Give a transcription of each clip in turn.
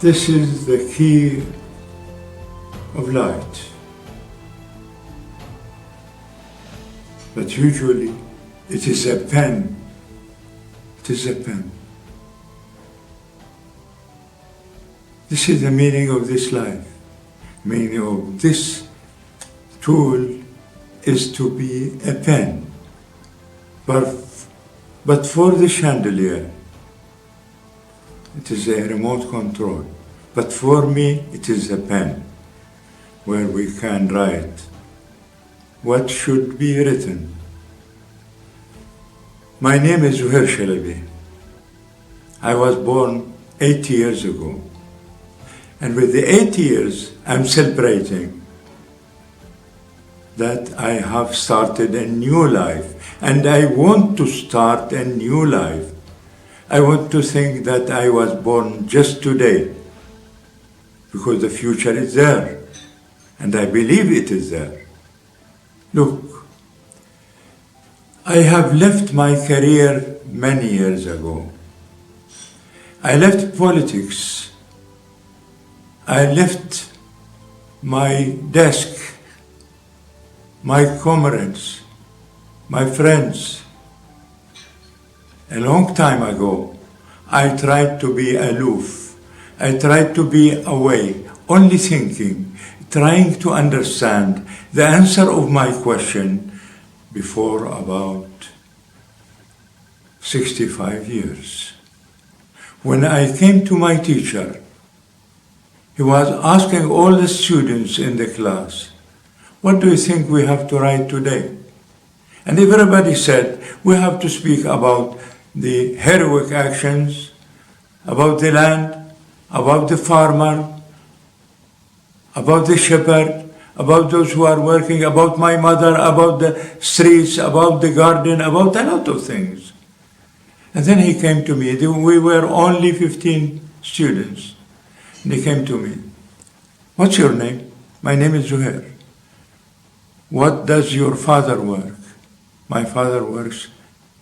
This is the key of light. But usually it is a pen. It is a pen. This is the meaning of this life. Meaning of this tool is to be a pen. But for the chandelier, it is a remote control. But for me, it is a pen where we can write what should be written. My name is Zouheir Shalabi. I was born 80 years ago. And with the 80 years, I'm celebrating that I have started a new life. And I want to start a new life. I want to think that I was born just today, because the future is there. And I believe it is there. Look, I have left my career many years ago. I left politics. I left my desk, my comrades, my friends. A long time ago, I tried to be aloof. I tried to be away, only thinking, trying to understand the answer of my question before about 65 years. When I came to my teacher, he was asking all the students in the class, what do you think we have to write today? And everybody said, we have to speak about the heroic actions, about the land, about the farmer, about the shepherd, about those who are working, about my mother, about the streets, about the garden, about a lot of things. And then he came to me. We were only 15 students. And he came to me. What's your name? My name is Zouheir. What does your father work? My father works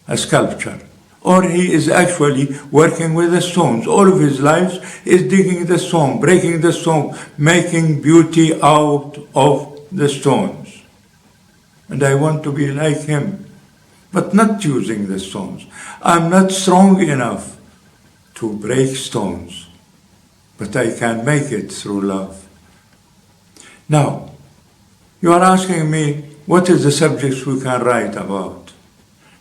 as sculptor. Or he is actually working with the stones. All of his life is digging the stone, breaking the stone, making beauty out of the stones. And I want to be like him, but not using the stones. I'm not strong enough to break stones, but I can make it through love. Now, you are asking me, what is the subjects we can write about?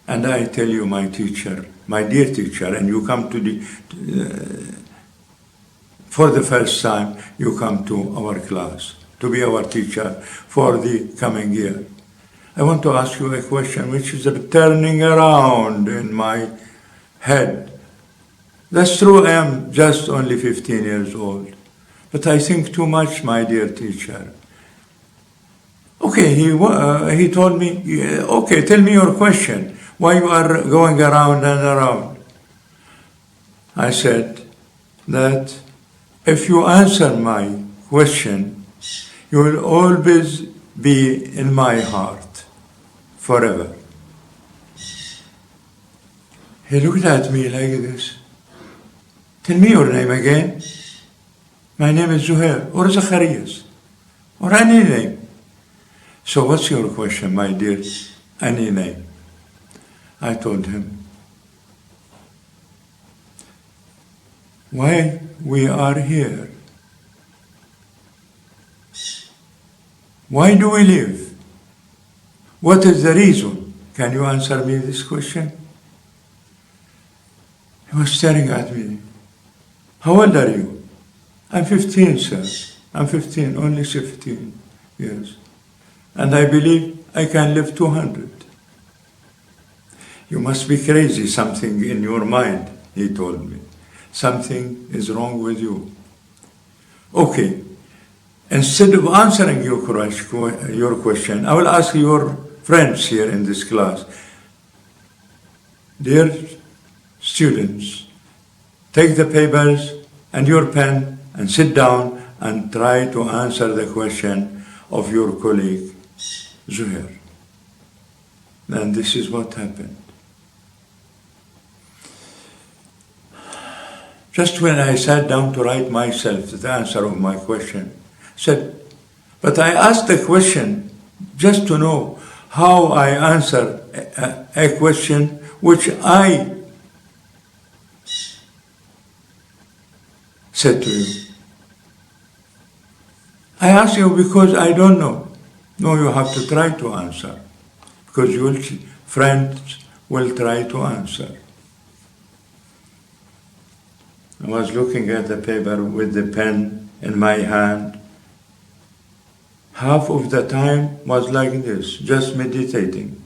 And I tell you, my teacher, my dear teacher, and you come to for the first time, you come to our class, to be our teacher for the coming year. I want to ask you a question which is turning around in my head. That's true, I am just only 15 years old. But I think too much, my dear teacher. Okay, he told me, okay, tell me your question. Why you are going around and around? I said that if you answer my question, you will always be in my heart, forever. He looked at me like this. Tell me your name again. My name is Zouheir, or Zacharias, or any name. So what's your question, my dear? Any name. I told him, why we are here? Why do we live? What is the reason? Can you answer me this question? He was staring at me. How old are you? I'm 15, sir. I'm 15, only 15 years. And I believe I can live 200. You must be crazy, something in your mind, he told me. Something is wrong with you. Okay, instead of answering your question, I will ask your friends here in this class. Dear students, take the papers and your pen and sit down and try to answer the question of your colleague, Zouheir. And this is what happened. Just when I sat down to write myself the answer of my question, said, but I asked the question just to know how I answer a question which I said to you. I ask you because I don't know. No, you have to try to answer, because your friends will try to answer. I was looking at the paper with the pen in my hand. Half of the time was like this, just meditating.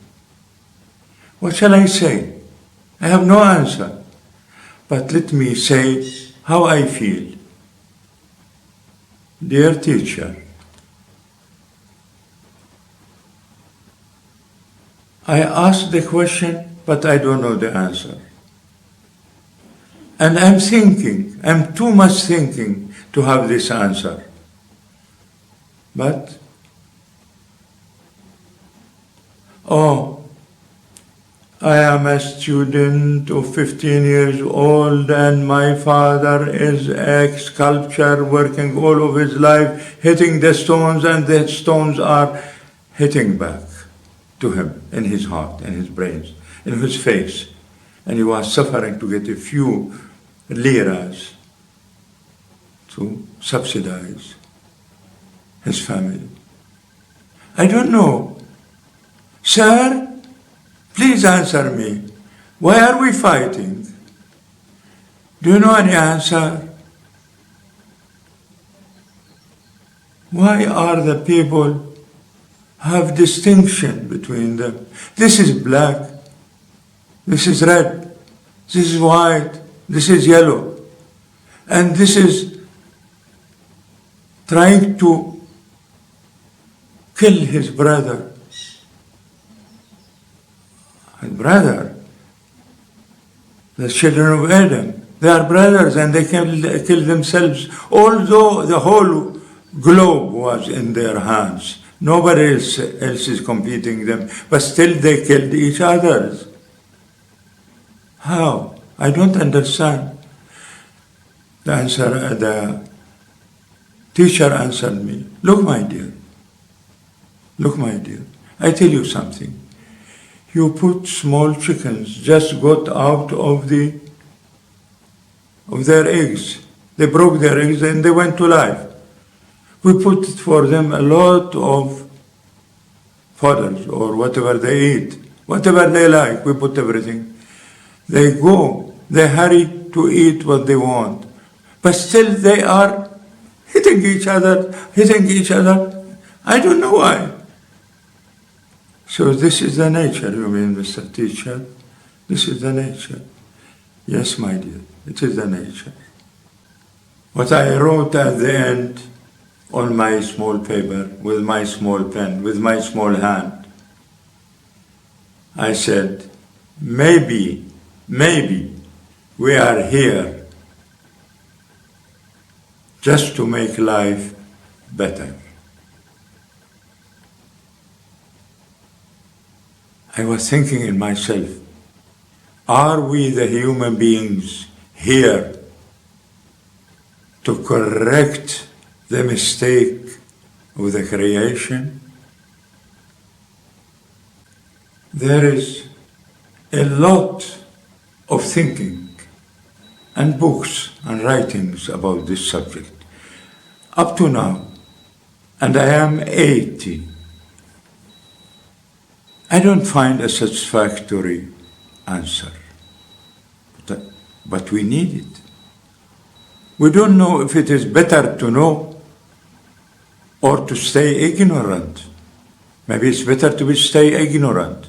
What shall I say? I have no answer. But let me say how I feel. Dear teacher, I asked the question, but I don't know the answer. And I'm thinking, I'm too much thinking to have this answer. But, I am a student of 15 years old and my father is a sculptor working all of his life, hitting the stones, and the stones are hitting back to him in his heart, in his brains, in his face. And he was suffering to get a few liras to subsidize his family. I don't know. Sir, please answer me. Why are we fighting? Do you know any answer? Why are the people have distinction between them? This is black, this is red, this is white, this is yellow, and this is trying to kill his brother. His brother, the children of Adam, they are brothers and they can kill themselves, although the whole globe was in their hands. Nobody else is competing them, but still they killed each other. How? I don't understand. The teacher answered me, look my dear, I tell you something. You put small chickens just got out of their eggs. They broke their eggs and they went to life. We put for them a lot of fodder or whatever they eat, whatever they like, we put everything. They go, they hurry to eat what they want, but still they are hitting each other. I don't know why. So this is the nature, you mean, Mr. Teacher? This is the nature. Yes, my dear, it is the nature. What I wrote at the end on my small paper, with my small pen, with my small hand, I said, maybe we are here just to make life better. I was thinking in myself, are we the human beings here to correct the mistake of the creation? There is a lot of thinking and books and writings about this subject up to now, and I am 80. I don't find a satisfactory answer, but we need it. We don't know if it is better to know or to stay ignorant. Maybe it's better to stay ignorant,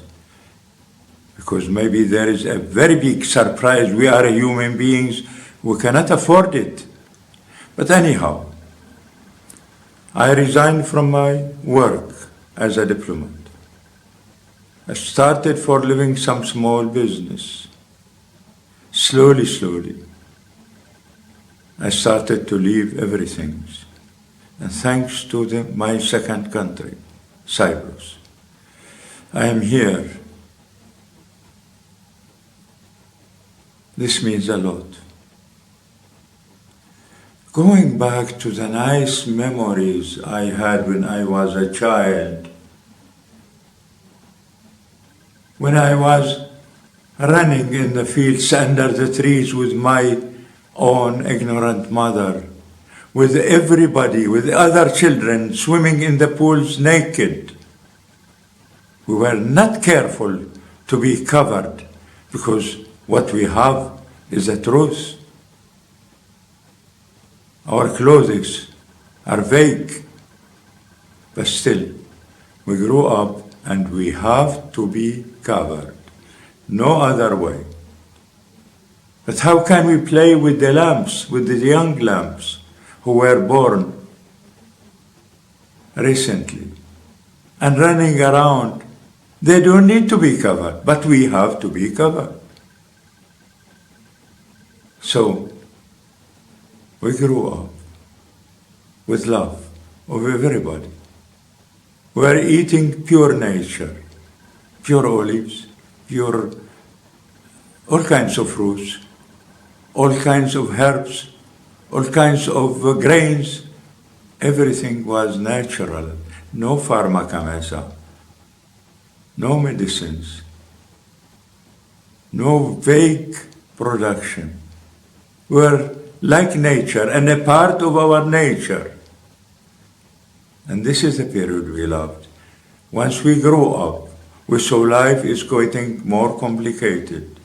because maybe there is a very big surprise. We are human beings, we cannot afford it. But anyhow, I resigned from my work as a diplomat. I started for living some small business. Slowly, I started to leave everything. And thanks to my second country, Cyprus, I am here. This means a lot. going back to the nice memories I had when I was a child, when I was running in the fields under the trees with my own ignorant mother, with everybody, with other children swimming in the pools naked. We were not careful to be covered because what we have is the truth. Our clothes are vague, but still, we grew up and we have to be covered. No other way. But how can we play with the lambs, with the young lambs who were born recently and running around? They don't need to be covered, but we have to be covered. So, we grew up with love of everybody. We are eating pure nature, pure olives, pure all kinds of fruits, all kinds of herbs, all kinds of grains. Everything was natural, no pharmacomesa, no medicines, no vague production. We're like nature and a part of our nature. And this is the period we loved. Once we grew up, we saw life is getting more complicated.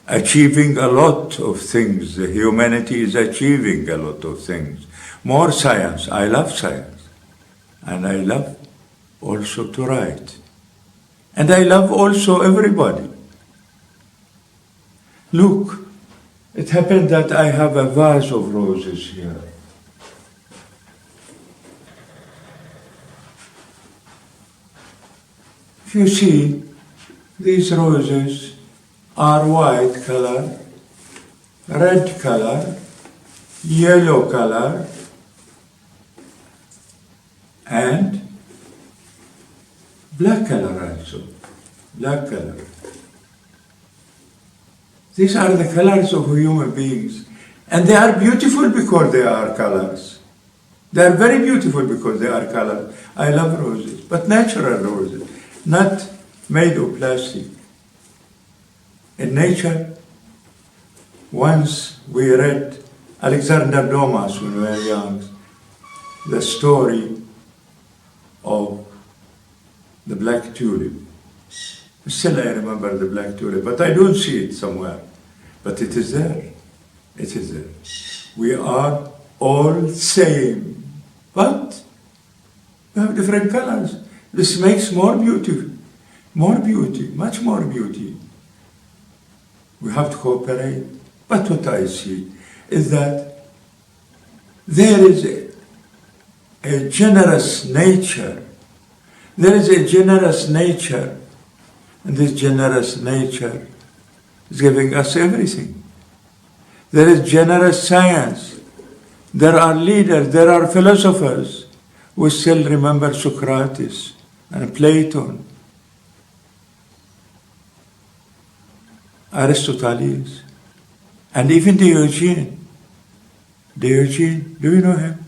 Achieving a lot of things. The humanity is achieving a lot of things. More science. I love science. And I love also to write. And I love also everybody. Look, it happened that I have a vase of roses here. If you see, these roses are white color, red color, yellow color, and black color also, black color. These are the colors of human beings. And they are beautiful because they are colors. They are very beautiful because they are colors. I love roses, but natural roses, not made of plastic. In nature, once we read Alexander Dumas when we were young, the story of the black tulip. Still I remember the black tulip, but I don't see it somewhere. But it is there. It is there. We are all same, but we have different colors. This makes more beauty, much more beauty. We have to cooperate. But what I see is that there is a generous nature. There is a generous nature. And this generous nature is giving us everything. There is generous science. There are leaders, there are philosophers. We still remember Socrates and Plato, Aristotle, and even Diogenes. Diogenes, do you know him?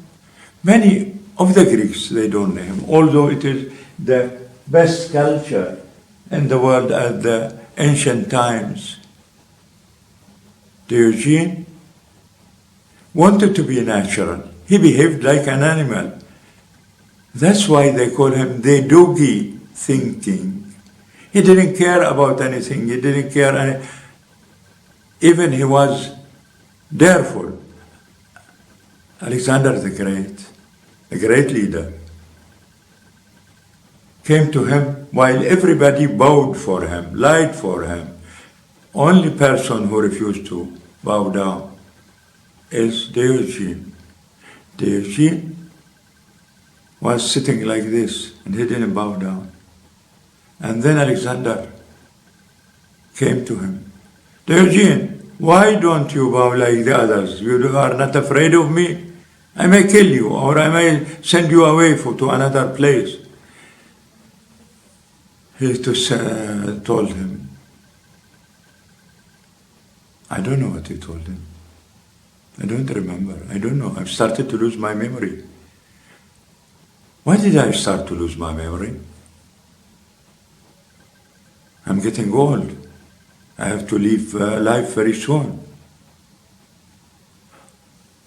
Many of the Greeks, they don't know him, although it is the best culture in the world at the ancient times. Diogenes wanted to be natural. He behaved like an animal. That's why they call him the doggy thinking. He didn't care about anything. He didn't care even he was dareful. Alexander the Great, a great leader, came to him while everybody bowed for him, lied for him. Only person who refused to bow down is Diogenes. Diogenes was sitting like this and he didn't bow down. And then Alexander came to him. Diogenes, why don't you bow like the others? You are not afraid of me? I may kill you or I may send you away to another place. He told him, I don't know what he told him. I don't remember. I don't know. I've started to lose my memory. Why did I start to lose my memory? I'm getting old. I have to leave life very soon.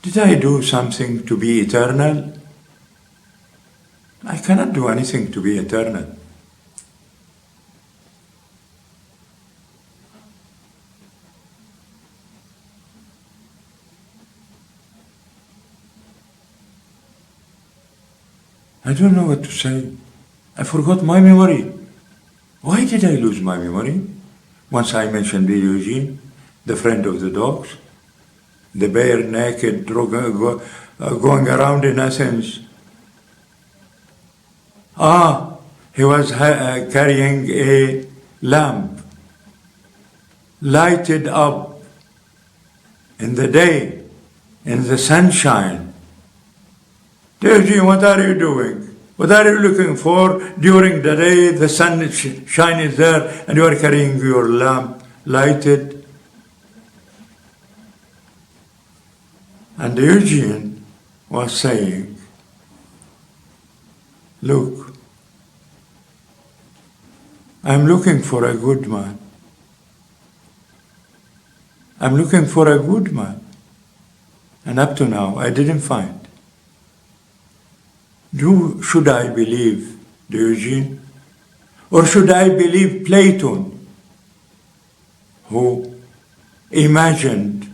Did I do something to be eternal? I cannot do anything to be eternal. I don't know what to say. I forgot my memory. Why did I lose my memory? Once I mentioned Bill Eugene, the friend of the dogs, the bare naked going around in Athens. He was carrying a lamp, lighted up in the day, in the sunshine. Eugene, what are you doing? What are you looking for during the day? The sun shine is there and you are carrying your lamp lighted. And Eugene was saying, look, I'm looking for a good man. I'm looking for a good man. And up to now, I didn't find. Should I believe Eugene? Or should I believe Plato, who imagined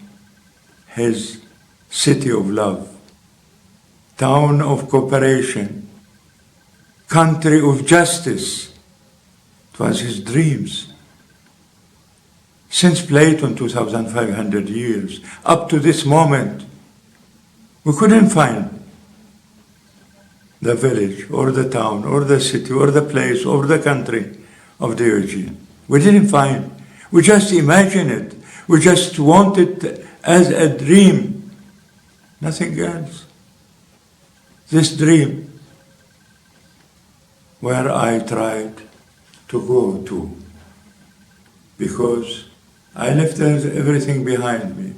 his city of love, town of cooperation, country of justice? It was his dreams. Since Plato, 2,500 years, up to this moment, we couldn't find the village, or the town, or the city, or the place, or the country of the Eugene. We didn't find. We just imagined it. We just want it as a dream. Nothing else. This dream where I tried to go to, because I left everything behind me,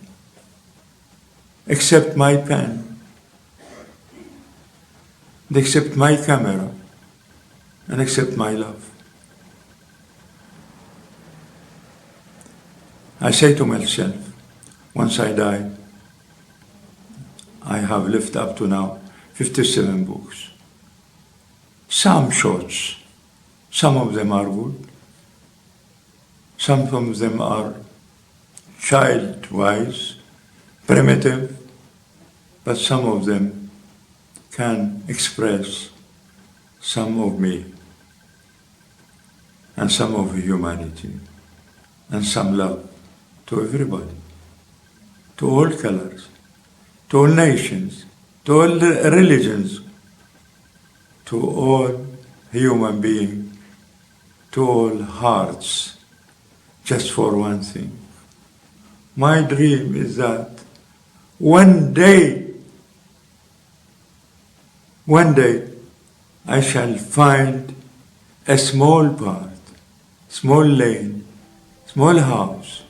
except my pen, except my camera, and except my love. I say to myself, once I die, I have left up to now 57 books. Some shorts, some of them are good, some of them are child-wise, primitive, but some of them can express some of me and some of humanity and some love to everybody, to all colors, to all nations, to all religions, to all human beings, to all hearts, just for one thing. My dream is that one day I shall find a small part, small lane, small house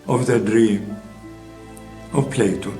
of the dream of Plato.